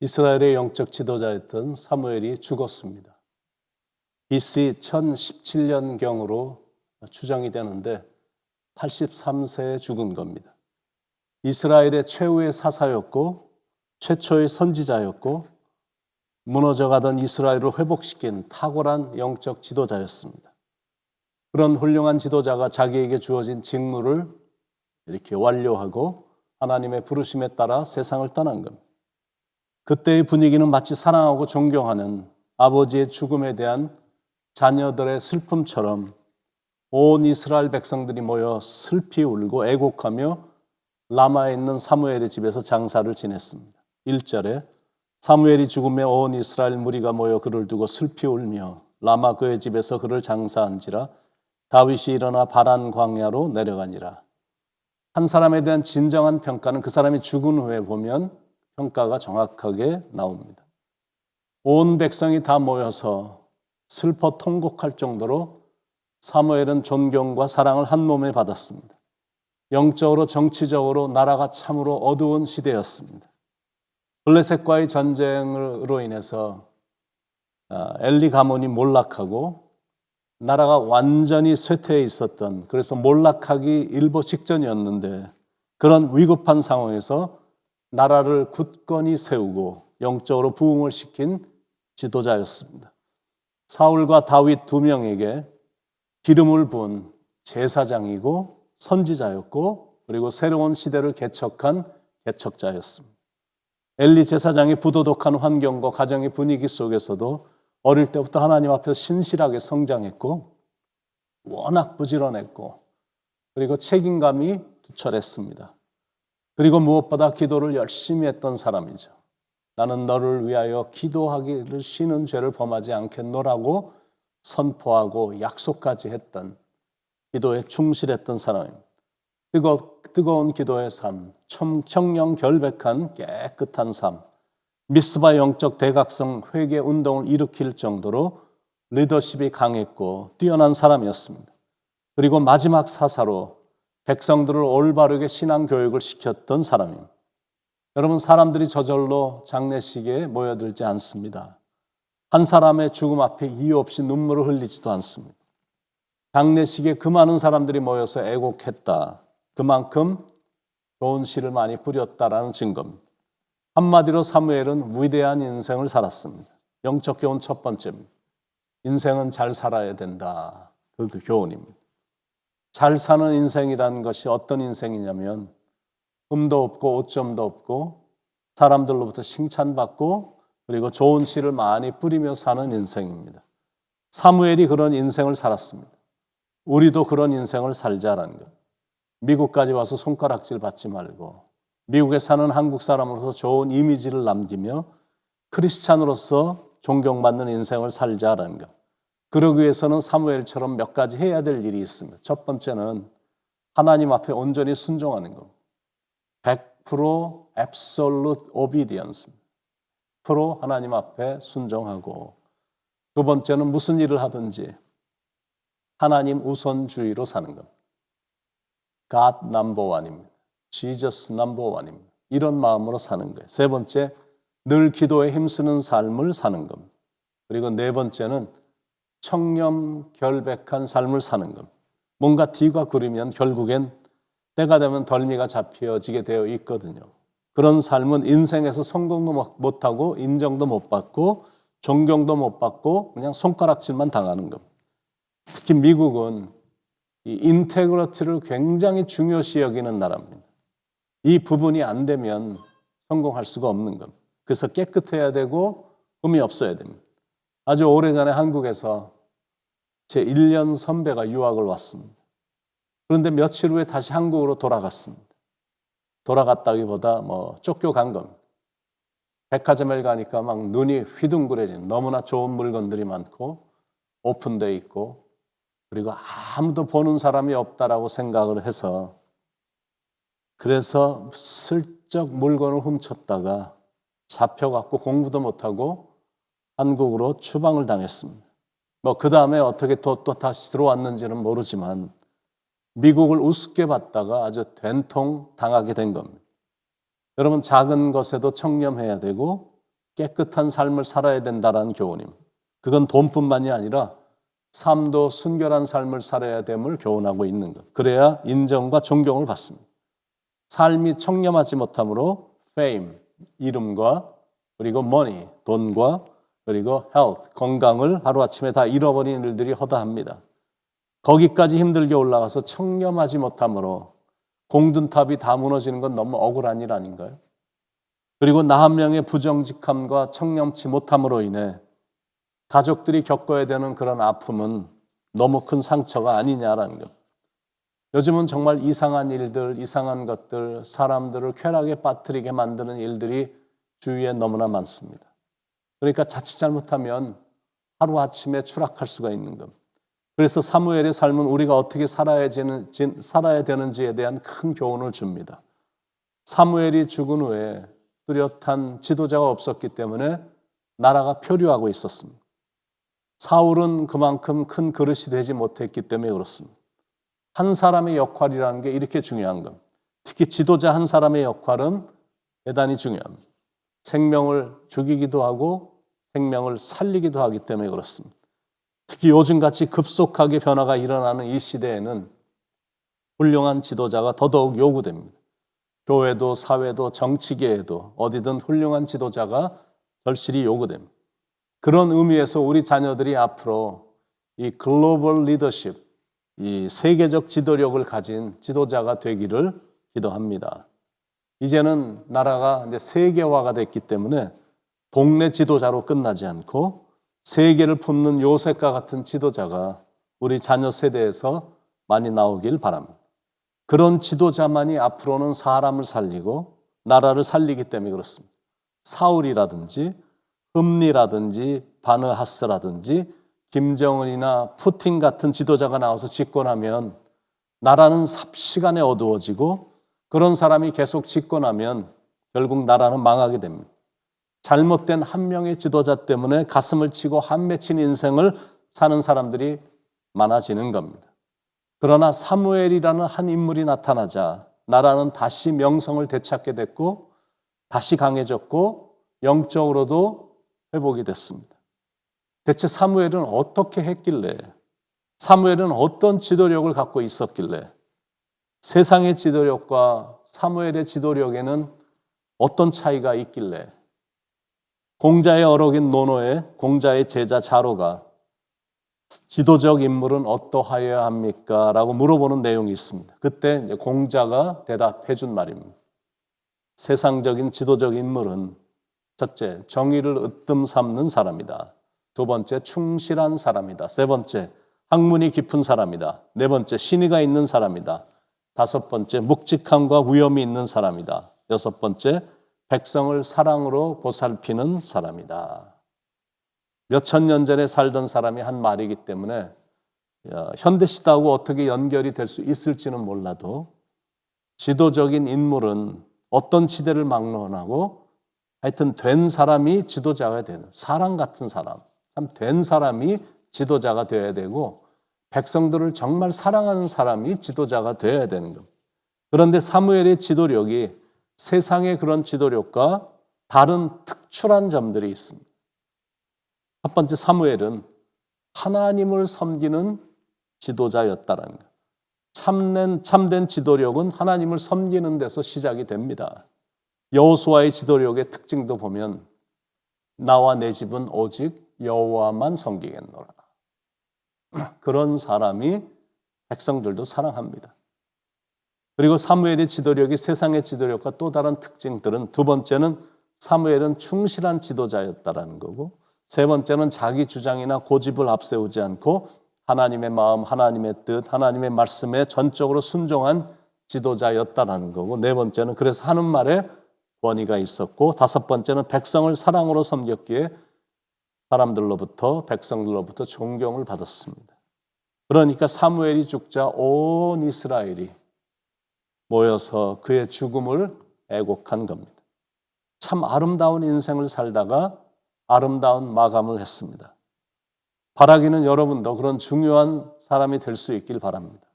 이스라엘의 영적 지도자였던 사무엘이 죽었습니다. BC 1017년경으로 추정이 되는데 83세에 죽은 겁니다. 이스라엘의 최후의 사사였고 최초의 선지자였고 무너져가던 이스라엘을 회복시킨 탁월한 영적 지도자였습니다. 그런 훌륭한 지도자가 자기에게 주어진 직무를 이렇게 완료하고 하나님의 부르심에 따라 세상을 떠난 겁니다. 그때의 분위기는 마치 사랑하고 존경하는 아버지의 죽음에 대한 자녀들의 슬픔처럼 온 이스라엘 백성들이 모여 슬피 울고 애곡하며 라마에 있는 사무엘의 집에서 장사를 지냈습니다. 1절에 사무엘이 죽음에 온 이스라엘 무리가 모여 그를 두고 슬피 울며 라마 그의 집에서 그를 장사한지라 다윗이 일어나 바란 광야로 내려가니라. 한 사람에 대한 진정한 평가는 그 사람이 죽은 후에 보면 평가가 정확하게 나옵니다. 온 백성이 다 모여서 슬퍼 통곡할 정도로 사무엘은 존경과 사랑을 한 몸에 받았습니다. 영적으로 정치적으로 나라가 참으로 어두운 시대였습니다. 블레셋과의 전쟁으로 인해서 엘리 가문이 몰락하고 나라가 완전히 쇠퇴해 있었던, 그래서 몰락하기 일보 직전이었는데 그런 위급한 상황에서 나라를 굳건히 세우고 영적으로 부흥을 시킨 지도자였습니다. 사울과 다윗 두 명에게 기름을 부은 제사장이고 선지자였고 그리고 새로운 시대를 개척한 개척자였습니다. 엘리 제사장이 부도덕한 환경과 가정의 분위기 속에서도 어릴 때부터 하나님 앞에서 신실하게 성장했고 워낙 부지런했고 그리고 책임감이 투철했습니다. 그리고 무엇보다 기도를 열심히 했던 사람이죠. 나는 너를 위하여 기도하기를 쉬는 죄를 범하지 않겠노라고 선포하고 약속까지 했던, 기도에 충실했던 사람입니다. 뜨거운 기도의 삶, 청령 결백한 깨끗한 삶, 미스바 영적 대각성 회개 운동을 일으킬 정도로 리더십이 강했고 뛰어난 사람이었습니다. 그리고 마지막 사사로 백성들을 올바르게 신앙 교육을 시켰던 사람입니다. 여러분, 사람들이 저절로 장례식에 모여들지 않습니다. 한 사람의 죽음 앞에 이유 없이 눈물을 흘리지도 않습니다. 장례식에 그 많은 사람들이 모여서 애곡했다. 그만큼 좋은 씨를 많이 뿌렸다라는 증거입니다. 한마디로 사무엘은 위대한 인생을 살았습니다. 영적 교훈 첫 번째입니다. 인생은 잘 살아야 된다. 그 교훈입니다. 잘 사는 인생이라는 것이 어떤 인생이냐면 흠도 없고 오점도 없고 사람들로부터 칭찬받고 그리고 좋은 씨를 많이 뿌리며 사는 인생입니다. 사무엘이 그런 인생을 살았습니다. 우리도 그런 인생을 살자라는 것. 미국까지 와서 손가락질 받지 말고 미국에 사는 한국 사람으로서 좋은 이미지를 남기며 크리스찬으로서 존경받는 인생을 살자라는 것. 그러기 위해서는 사무엘처럼 몇 가지 해야 될 일이 있습니다. 첫 번째는 하나님 앞에 온전히 순종하는 것. 100% absolute obedience. 100% 하나님 앞에 순종하고, 두 번째는 무슨 일을 하든지 하나님 우선주의로 사는 것. God number one입니다. Jesus number one입니다. 이런 마음으로 사는 거예요. 세 번째, 늘 기도에 힘쓰는 삶을 사는 겁니다. 그리고 네 번째는 청렴 결백한 삶을 사는 겁니다. 뭔가 뒤가 구리면 결국엔 때가 되면 덜미가 잡혀지게 되어 있거든요. 그런 삶은 인생에서 성공도 못하고 인정도 못 받고 존경도 못 받고 그냥 손가락질만 당하는 겁니다. 특히 미국은 이 인테그리티를 굉장히 중요시 여기는 나라입니다. 이 부분이 안 되면 성공할 수가 없는 겁니다. 그래서 깨끗해야 되고 흠이 없어야 됩니다. 아주 오래전에 한국에서 제 1년 선배가 유학을 왔습니다. 그런데 며칠 후에 다시 한국으로 돌아갔습니다. 돌아갔다기보다 쫓겨간 겁니다. 백화점에 가니까 막 눈이 휘둥그레진 너무나 좋은 물건들이 많고 오픈되어 있고 그리고 아무도 보는 사람이 없다라고 생각을 해서 그래서 슬쩍 물건을 훔쳤다가 잡혀갖고 공부도 못하고 한국으로 추방을 당했습니다. 그 다음에 어떻게 또 다시 들어왔는지는 모르지만 미국을 우습게 봤다가 아주 된통 당하게 된 겁니다. 여러분, 작은 것에도 청렴해야 되고 깨끗한 삶을 살아야 된다라는 교훈입니다. 그건 돈뿐만이 아니라 삶도 순결한 삶을 살아야 됨을 교훈하고 있는 것. 그래야 인정과 존경을 받습니다. 삶이 청렴하지 못함으로 fame, 이름과 그리고 money, 돈과 그리고 health, 건강을 하루아침에 다 잃어버린 일들이 허다합니다. 거기까지 힘들게 올라가서 청렴하지 못함으로 공든탑이 다 무너지는 건 너무 억울한 일 아닌가요? 그리고 나 한 명의 부정직함과 청렴치 못함으로 인해 가족들이 겪어야 되는 그런 아픔은 너무 큰 상처가 아니냐라는 것. 요즘은 정말 이상한 일들, 이상한 것들, 사람들을 쾌락에 빠뜨리게 만드는 일들이 주위에 너무나 많습니다. 그러니까 자칫 잘못하면 하루아침에 추락할 수가 있는 겁니다. 그래서 사무엘의 삶은 우리가 어떻게 살아야 되는지에 대한 큰 교훈을 줍니다. 사무엘이 죽은 후에 뚜렷한 지도자가 없었기 때문에 나라가 표류하고 있었습니다. 사울은 그만큼 큰 그릇이 되지 못했기 때문에 그렇습니다. 한 사람의 역할이라는 게 이렇게 중요한 겁니다. 특히 지도자 한 사람의 역할은 대단히 중요합니다. 생명을 죽이기도 하고 생명을 살리기도 하기 때문에 그렇습니다. 특히 요즘같이 급속하게 변화가 일어나는 이 시대에는 훌륭한 지도자가 더더욱 요구됩니다. 교회도 사회도 정치계에도 어디든 훌륭한 지도자가 절실히 요구됩니다. 그런 의미에서 우리 자녀들이 앞으로 이 글로벌 리더십, 이 세계적 지도력을 가진 지도자가 되기를 기도합니다. 이제는 나라가 이제 세계화가 됐기 때문에 동네 지도자로 끝나지 않고 세계를 품는 요셉과 같은 지도자가 우리 자녀 세대에서 많이 나오길 바랍니다. 그런 지도자만이 앞으로는 사람을 살리고 나라를 살리기 때문에 그렇습니다. 사울이라든지 흠리라든지 바느하스라든지 김정은이나 푸틴 같은 지도자가 나와서 집권하면 나라는 삽시간에 어두워지고 그런 사람이 계속 집권하면 결국 나라는 망하게 됩니다. 잘못된 한 명의 지도자 때문에 가슴을 치고 한 맺힌 인생을 사는 사람들이 많아지는 겁니다. 그러나 사무엘이라는 한 인물이 나타나자 나라는 다시 명성을 되찾게 됐고 다시 강해졌고 영적으로도 회복이 됐습니다. 대체 사무엘은 어떻게 했길래, 사무엘은 어떤 지도력을 갖고 있었길래 세상의 지도력과 사무엘의 지도력에는 어떤 차이가 있길래 공자의 어록인 논어에 공자의 제자 자로가 지도적 인물은 어떠하여야 합니까? 라고 물어보는 내용이 있습니다. 그때 공자가 대답해 준 말입니다. 세상적인 지도적 인물은 첫째, 정의를 으뜸 삼는 사람이다. 두 번째, 충실한 사람이다. 세 번째, 학문이 깊은 사람이다. 네 번째, 신의가 있는 사람이다. 다섯 번째, 묵직함과 위엄이 있는 사람이다. 여섯 번째, 백성을 사랑으로 보살피는 사람이다. 몇천 년 전에 살던 사람이 한 말이기 때문에 현대 시대하고 어떻게 연결이 될 수 있을지는 몰라도 지도적인 인물은 어떤 시대를 막론하고 하여튼 된 사람이 지도자가 되는 사람 같은 사람, 참 된 사람이 지도자가 되어야 되고 백성들을 정말 사랑하는 사람이 지도자가 되어야 되는 겁니다. 그런데 사무엘의 지도력이 세상의 그런 지도력과 다른 특출한 점들이 있습니다. 첫 번째, 사무엘은 하나님을 섬기는 지도자였다라는 것. 참된 지도력은 하나님을 섬기는 데서 시작이 됩니다. 여호수아의 지도력의 특징도 보면 나와 내 집은 오직 여호와만 섬기겠노라. 그런 사람이 백성들도 사랑합니다. 그리고 사무엘의 지도력이 세상의 지도력과 또 다른 특징들은 두 번째는 사무엘은 충실한 지도자였다라는 거고 세 번째는 자기 주장이나 고집을 앞세우지 않고 하나님의 마음, 하나님의 뜻, 하나님의 말씀에 전적으로 순종한 지도자였다라는 거고 네 번째는 그래서 하는 말에 권위가 있었고 다섯 번째는 백성을 사랑으로 섬겼기에 백성들로부터 존경을 받았습니다. 그러니까 사무엘이 죽자 온 이스라엘이 모여서 그의 죽음을 애곡한 겁니다. 참 아름다운 인생을 살다가 아름다운 마감을 했습니다. 바라기는 여러분도 그런 중요한 사람이 될 수 있길 바랍니다.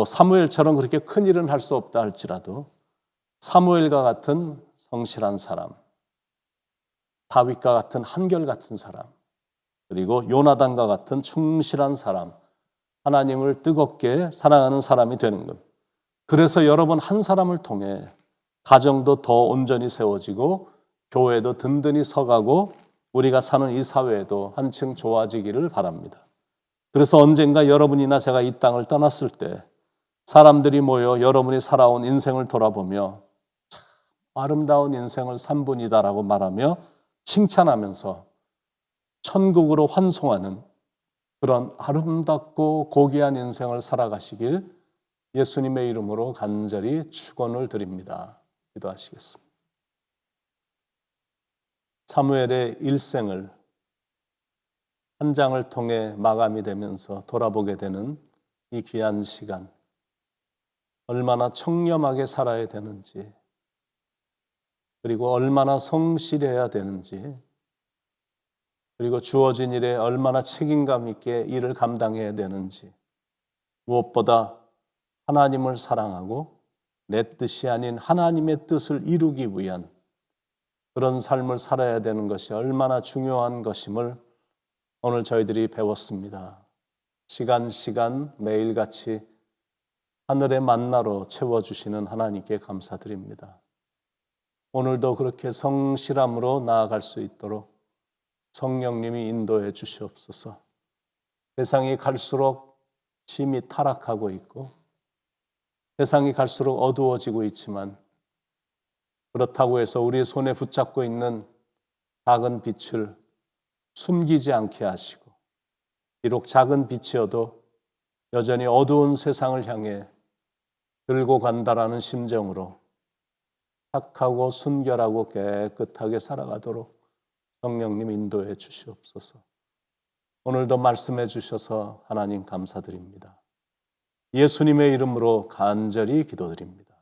사무엘처럼 그렇게 큰 일은 할 수 없다 할지라도 사무엘과 같은 성실한 사람, 다윗과 같은 한결같은 사람, 그리고 요나단과 같은 충실한 사람, 하나님을 뜨겁게 사랑하는 사람이 되는 것. 그래서 여러분 한 사람을 통해 가정도 더 온전히 세워지고 교회도 든든히 서가고 우리가 사는 이 사회에도 한층 좋아지기를 바랍니다. 그래서 언젠가 여러분이나 제가 이 땅을 떠났을 때 사람들이 모여 여러분이 살아온 인생을 돌아보며 참 아름다운 인생을 산 분이다라고 말하며 칭찬하면서 천국으로 환송하는 그런 아름답고 고귀한 인생을 살아가시길 예수님의 이름으로 간절히 축원을 드립니다. 기도하시겠습니다. 사무엘의 일생을 한 장을 통해 마감이 되면서 돌아보게 되는 이 귀한 시간, 얼마나 청렴하게 살아야 되는지, 그리고 얼마나 성실해야 되는지, 그리고 주어진 일에 얼마나 책임감 있게 일을 감당해야 되는지, 무엇보다 하나님을 사랑하고 내 뜻이 아닌 하나님의 뜻을 이루기 위한 그런 삶을 살아야 되는 것이 얼마나 중요한 것임을 오늘 저희들이 배웠습니다. 시간 매일같이 하늘의 만나로 채워주시는 하나님께 감사드립니다. 오늘도 그렇게 성실함으로 나아갈 수 있도록 성령님이 인도해 주시옵소서. 세상이 갈수록 심히 타락하고 있고 세상이 갈수록 어두워지고 있지만 그렇다고 해서 우리 손에 붙잡고 있는 작은 빛을 숨기지 않게 하시고 비록 작은 빛이어도 여전히 어두운 세상을 향해 들고 간다라는 심정으로 착하고 순결하고 깨끗하게 살아가도록 성령님 인도해 주시옵소서. 오늘도 말씀해 주셔서 하나님 감사드립니다. 예수님의 이름으로 간절히 기도드립니다.